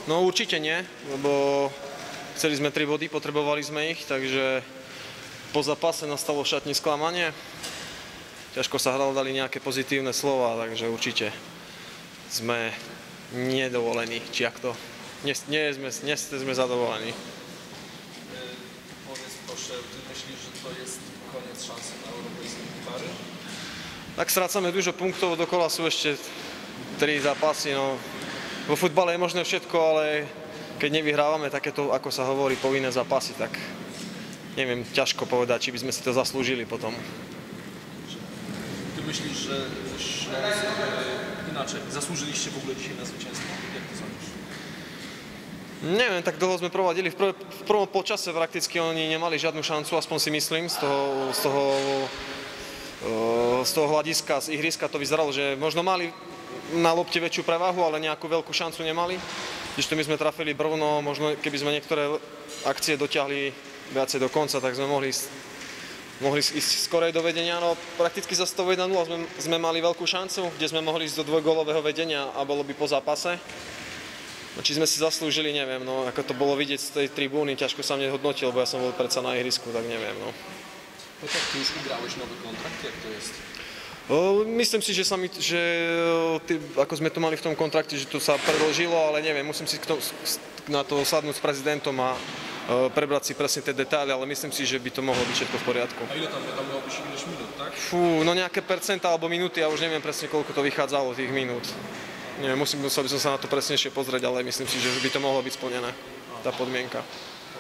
No určite nie, lebo chceli sme 3 body, potrebovali sme ich, takže po zápase nastalo v šatni sklamanie. Ťažko sa hľadali nejaké pozitívne slova, takže určite sme nedovolení, či ak to. Nie sme zadowoleni. Powiedz proszę, ty myślisz, że to jest koniec szansy na europejskie puchary? Tak strácame dużo punktov, dokola sú ešte 3 zápasy. No. Vo futbale je možné všetko, ale keď nevyhrávame takéto, ako sa hovorí, povinné zápasy, tak neviem, ťažko povedať, či by sme si to zaslúžili potom. Ty myślisz, że Śląsk, inaczej, zasłużyliście w ogóle dzisiaj na zwycięstwo? Jak to sądzisz? Neviem, tak dlho sme provadili. V prvom počase prakticky oni nemali žiadnu šancu, aspoň si myslím, z toho hľadiska, z ihriska to vyzeralo, že možno mali na lopte väčšiu prevahu, ale nejakú veľkú šancu nemali. Když my sme trafili Brno, možno keby sme niektoré akcie dotiahli viacej do konca, tak sme mohli ísť skorej do vedenia. No, prakticky za 101-0 sme mali veľkú šancu, kde sme mohli ísť do dvojgólového vedenia a bolo by po zápase. No, či sme si zaslúžili, neviem, no, ako to bolo vidieť z tej tribúny, ťažko sa mne hodnotil, bo ja som bol predsa na ihrisku, tak neviem, no. No tak ty już ugrałeś nowy kontrakt, jak to jest? Myslím si, že ako sme to mali v tom kontrakte, že to sa predĺžilo, ale neviem, musím si na to sadnúť s prezidentom a prebrať si presne tie detaily, ale myslím si, že by to mohlo byť všetko v poriadku. A ile tam miało być ileś minut, tak? No nejaké percentá alebo minúty, ja už neviem presne, koľko to vychádzalo tých minút. Neviem, musel by som sa na to presnejšie pozrieť, ale myslím si, že by to mohlo byť splnené, tá podmienka.